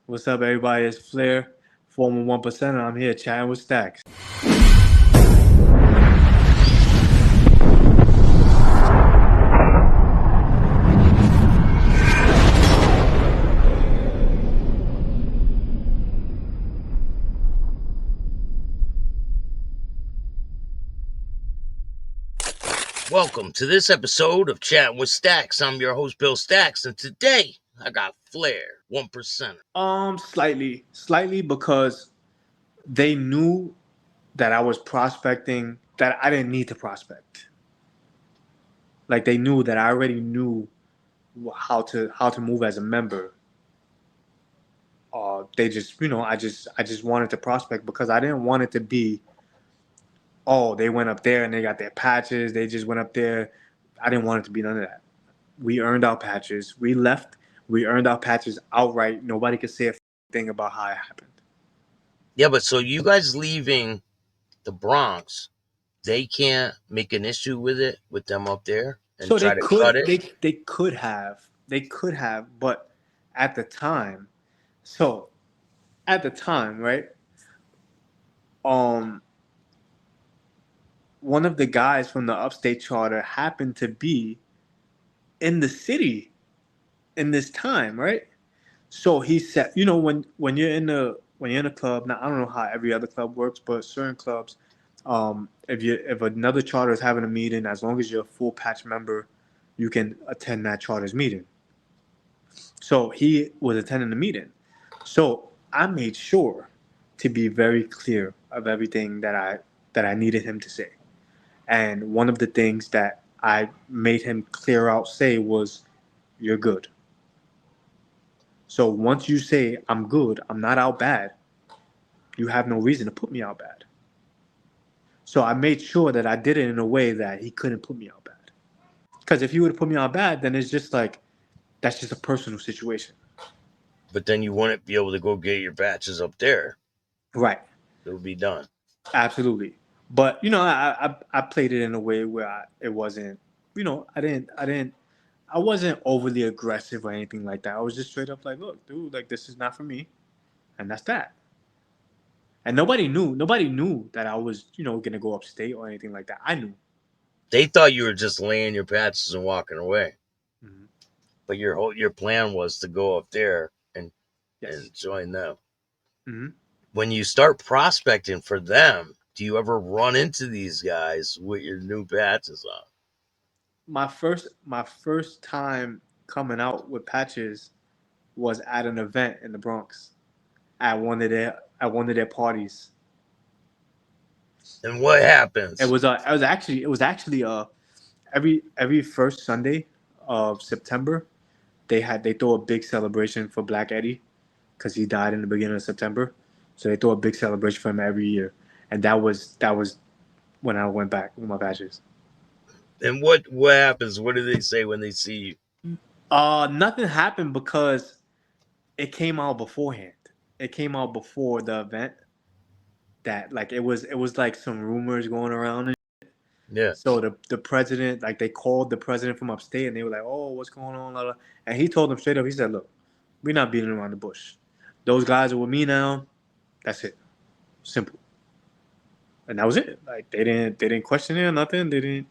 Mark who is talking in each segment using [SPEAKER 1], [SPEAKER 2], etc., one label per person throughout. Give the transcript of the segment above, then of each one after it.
[SPEAKER 1] What's up, everybody? It's Flair, former 1%, and I'm here chatting with Staxx.
[SPEAKER 2] Welcome to this episode of Chatting with Staxx. I'm your host, Bill Staxx, and today I got Flair, 1%.
[SPEAKER 1] Slightly because they knew that I was prospecting, that I didn't need to prospect. Like they knew that I already knew how to move as a member. They just, I just wanted to prospect because I didn't want it to be, oh, they went up there and they got their patches. They just went up there. I didn't want it to be none of that. We earned our patches. We left. We earned our patches outright. Nobody could say a thing about how it happened.
[SPEAKER 2] Yeah, but so you guys leaving the Bronx, they can't make an issue with it, with them up there, and
[SPEAKER 1] So
[SPEAKER 2] try to cut it?
[SPEAKER 1] they could have, but at the time, right? Um, one of the guys from the upstate charter happened to be in the city in this time, right? So he said, when you're in a club, now I don't know how every other club works, but certain clubs, if another charter is having a meeting, as long as you're a full patch member, you can attend that charter's meeting. So he was attending the meeting. So I made sure to be very clear of everything that I needed him to say. And one of the things that I made him clear out say was, "You're good." So once you say, "I'm good, I'm not out bad," you have no reason to put me out bad. So I made sure that I did it in a way that he couldn't put me out bad. Because if he would have put me out bad, then it's just like, that's just a personal situation.
[SPEAKER 2] But then you wouldn't be able to go get your patches up there.
[SPEAKER 1] Right.
[SPEAKER 2] It would be done.
[SPEAKER 1] Absolutely. But I played it in a way where it wasn't, I wasn't overly aggressive or anything like that. I was just straight up like, "Look, dude, like this is not for me," and that's that. And nobody knew that I was, gonna go upstate or anything like that. I knew.
[SPEAKER 2] They thought you were just laying your patches and walking away.
[SPEAKER 1] Mm-hmm.
[SPEAKER 2] But your plan was to go up there and
[SPEAKER 1] Yes.
[SPEAKER 2] join them.
[SPEAKER 1] Mm-hmm.
[SPEAKER 2] When you start prospecting for them, do you ever run into these guys with your new patches on?
[SPEAKER 1] My first time coming out with patches was at an event in the Bronx at one of their parties.
[SPEAKER 2] And what happens?
[SPEAKER 1] It was actually every first Sunday of September they throw a big celebration for Black Eddie because he died in the beginning of September. So they throw a big celebration for him every year, and that was when I went back with my patches.
[SPEAKER 2] And what happens? What do they say when they see you?
[SPEAKER 1] Nothing happened because it came out beforehand. It came out before the event that like it was like some rumors going around.
[SPEAKER 2] Yeah.
[SPEAKER 1] So the president, like they called the president from upstate and they were like, "Oh, what's going on?" Blah, blah. And he told them straight up. He said, "Look, we're not beating around the bush. Those guys are with me now. That's it. Simple." And that was it. Like they didn't question it or nothing. They didn't,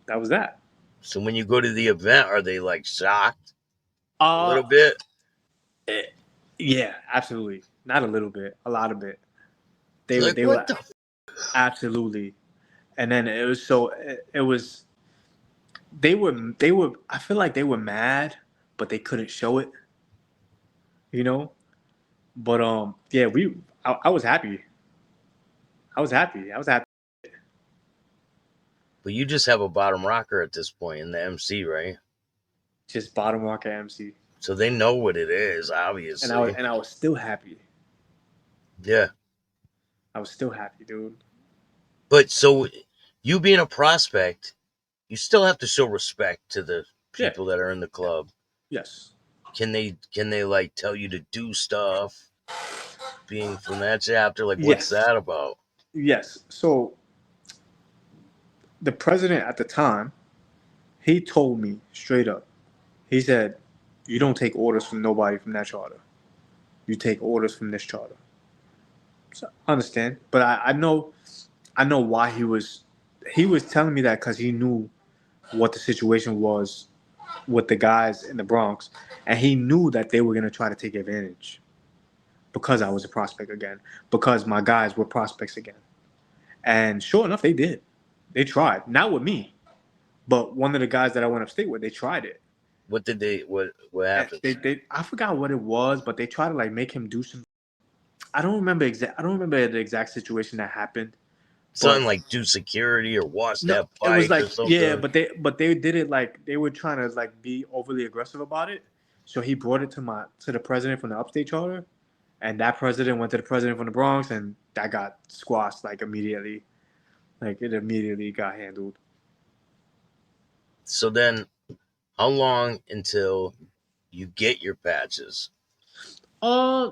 [SPEAKER 1] that was that.
[SPEAKER 2] So when you go to the event, are they like shocked a
[SPEAKER 1] Uh,
[SPEAKER 2] little bit?
[SPEAKER 1] yeah, absolutely. Not a little bit, a lot of it. They
[SPEAKER 2] They're
[SPEAKER 1] were
[SPEAKER 2] like,
[SPEAKER 1] they
[SPEAKER 2] what
[SPEAKER 1] were
[SPEAKER 2] the?
[SPEAKER 1] absolutely. And then it was they were I feel like they were mad, but they couldn't show it. You know. But yeah, I was happy. I was happy. I was happy.
[SPEAKER 2] But you just have a bottom rocker at this point in the MC, right?
[SPEAKER 1] Just bottom rock at MC,
[SPEAKER 2] So they know what it is,
[SPEAKER 1] and I was
[SPEAKER 2] obviously.
[SPEAKER 1] and I was still happy.
[SPEAKER 2] Yeah.
[SPEAKER 1] I was still happy, dude.
[SPEAKER 2] But so you being a prospect, you still have to show respect to the
[SPEAKER 1] Yeah.
[SPEAKER 2] people that are in the club.
[SPEAKER 1] Yes.
[SPEAKER 2] Can they like tell you to do stuff being from that chapter? Like what's
[SPEAKER 1] Yes.
[SPEAKER 2] that about?
[SPEAKER 1] Yes. So the president at the time, he told me straight up. He said, "You don't take orders from nobody from that charter." You take orders from this charter. So I understand, but I know why he was telling me that because he knew what the situation was with the guys in the Bronx, and he knew that they were gonna try to take advantage because I was a prospect again, because my guys were prospects again, and sure enough, they did. They tried, not with me, but one of the guys that I went upstate with, they tried it.
[SPEAKER 2] What did they? What
[SPEAKER 1] And
[SPEAKER 2] happened?
[SPEAKER 1] they I forgot what it was, but they tried to like make him do some. I don't remember the exact situation that happened,
[SPEAKER 2] Something
[SPEAKER 1] but
[SPEAKER 2] like do security or watch
[SPEAKER 1] no,
[SPEAKER 2] that
[SPEAKER 1] it was
[SPEAKER 2] bike
[SPEAKER 1] like
[SPEAKER 2] or
[SPEAKER 1] yeah,
[SPEAKER 2] something.
[SPEAKER 1] but they did it like they were trying to like be overly aggressive about it. So he brought it to the president from the upstate charter, and that president went to the president from the Bronx, and that got squashed like immediately. Like it immediately got handled.
[SPEAKER 2] So then, how long until you get your patches?
[SPEAKER 1] Uh,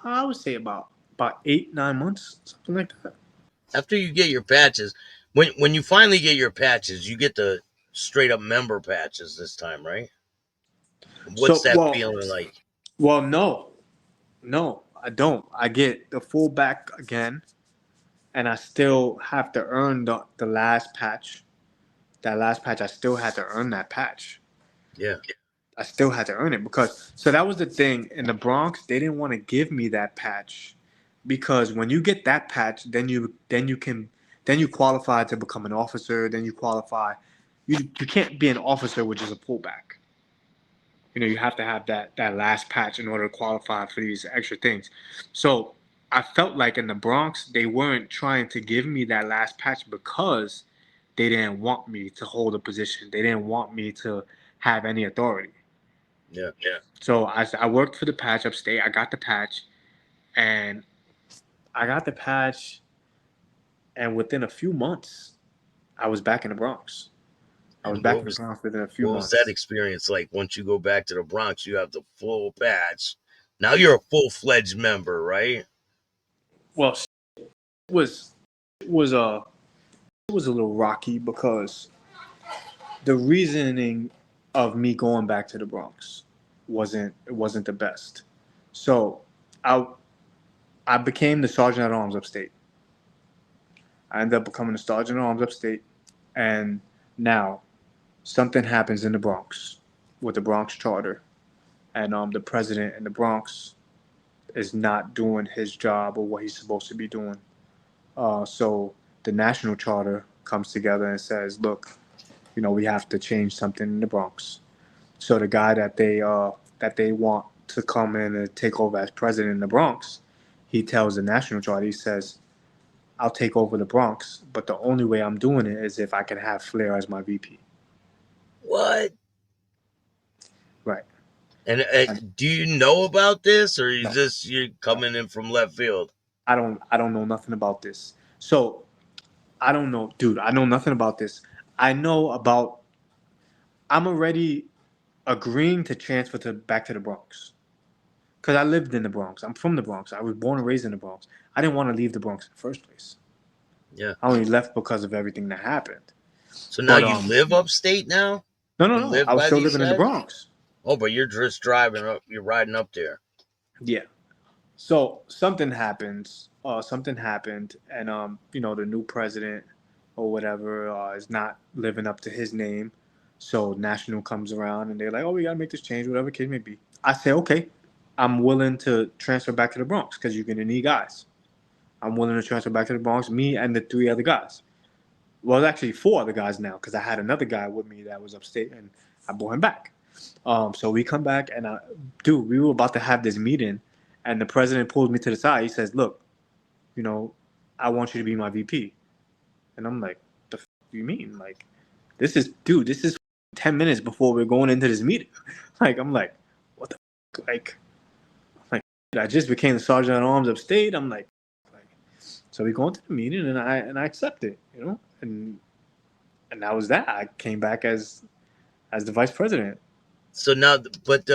[SPEAKER 1] I would say about 8 9 months, something like that.
[SPEAKER 2] After you get your patches, when you finally get your patches, you get the straight up member patches this time, right? What's
[SPEAKER 1] So
[SPEAKER 2] that feeling like?
[SPEAKER 1] no, no, I don't. I get the full back again, and I still have to earn the last patch. That last patch, I still had to earn that patch.
[SPEAKER 2] Yeah,
[SPEAKER 1] I still had to earn it because so that was the thing in the Bronx. They didn't want to give me that patch because when you get that patch, then you qualify to become an officer. Then you qualify. You can't be an officer with just a pullback. You know, you have to have that last patch in order to qualify for these extra things. So I felt like in the Bronx they weren't trying to give me that last patch because they didn't want me to hold a position. They didn't want me to have any authority.
[SPEAKER 2] yeah.
[SPEAKER 1] So I worked for the patch upstate. I got the patch, and I got the patch, and within a few months, I was back in the Bronx. I was
[SPEAKER 2] And
[SPEAKER 1] back in the Bronx within a few
[SPEAKER 2] what was that
[SPEAKER 1] months.
[SPEAKER 2] experience like? Once you go back to the Bronx, you have the full patch. Now you're a full fledged member, right?
[SPEAKER 1] Well, it was it was a it was a little rocky because the reasoning of me going back to the Bronx wasn't the best. So I I became the sergeant at arms upstate. I ended up becoming the sergeant at arms upstate, and now something happens in the Bronx with the Bronx Charter, and the president in the Bronx is not doing his job or what he's supposed to be doing. So the national charter comes together and says, "Look, you know, we have to change something in the Bronx." So the guy that they want to come in and take over as president in the Bronx, he tells the national charter, he says, "I'll take over the Bronx, but the only way I'm doing it is if I can have Flair as my VP."
[SPEAKER 2] What?
[SPEAKER 1] Right.
[SPEAKER 2] And
[SPEAKER 1] And
[SPEAKER 2] do you know about this, or is
[SPEAKER 1] no,
[SPEAKER 2] this you
[SPEAKER 1] no,
[SPEAKER 2] coming in from left field?
[SPEAKER 1] I don't know nothing about this. So I don't know, dude. I know nothing about this. I know about. I'm already agreeing to transfer to back to the Bronx because I lived in the Bronx. I'm from the Bronx. I was born and raised in the Bronx. I didn't want to leave the Bronx in the first place.
[SPEAKER 2] Yeah.
[SPEAKER 1] I only left because of everything that happened.
[SPEAKER 2] So now
[SPEAKER 1] But
[SPEAKER 2] you live upstate now?
[SPEAKER 1] no, no,
[SPEAKER 2] You
[SPEAKER 1] no. I
[SPEAKER 2] live
[SPEAKER 1] was
[SPEAKER 2] by
[SPEAKER 1] still
[SPEAKER 2] these
[SPEAKER 1] living in the
[SPEAKER 2] guys?
[SPEAKER 1] Bronx.
[SPEAKER 2] Oh, but you're just driving up. You're riding up there.
[SPEAKER 1] Yeah. So something happens. Something happened, and you know, the new president or whatever is not living up to his name. So national comes around, and they're like, "Oh, we gotta make this change, whatever case may be." I say, "Okay, I'm willing to transfer back to the Bronx because you're gonna need guys. I'm willing to transfer back to the Bronx, me and the three other guys. Well, it's actually four other guys now because I had another guy with me that was upstate, and I brought him back. So we come back, and dude, we were about to have this meeting, and the president pulls me to the side. He says, "Look, you know, I want you to be my VP." And I'm like, "The f- do you mean? Like, this is 10 minutes before we're going into this meeting." Like, I'm like, "What the f-? Like, I just became the sergeant at arms upstate." I'm like, so we go into the meeting, and I accept it, you know, and that was that. I came back as the vice president.
[SPEAKER 2] So now, but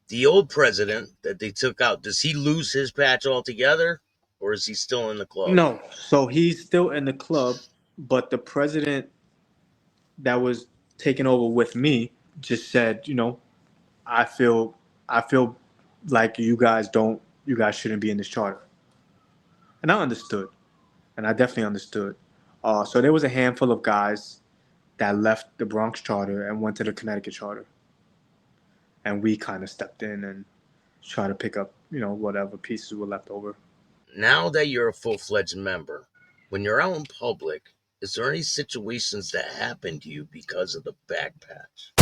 [SPEAKER 2] the old president that they took out, does he lose his patch altogether, or is he still in the club?
[SPEAKER 1] No, so he's still in the club, but the president that was taking over with me just said, you know, I feel I feel like you guys shouldn't be in this charter. And I understood, and I definitely understood. So there was a handful of guys that left the Bronx charter and went to the Connecticut charter, and we kind of stepped in and tried to pick up, whatever pieces were left over.
[SPEAKER 2] Now that you're a full-fledged member, when you're out in public, is there any situations that happen to you because of the back patch?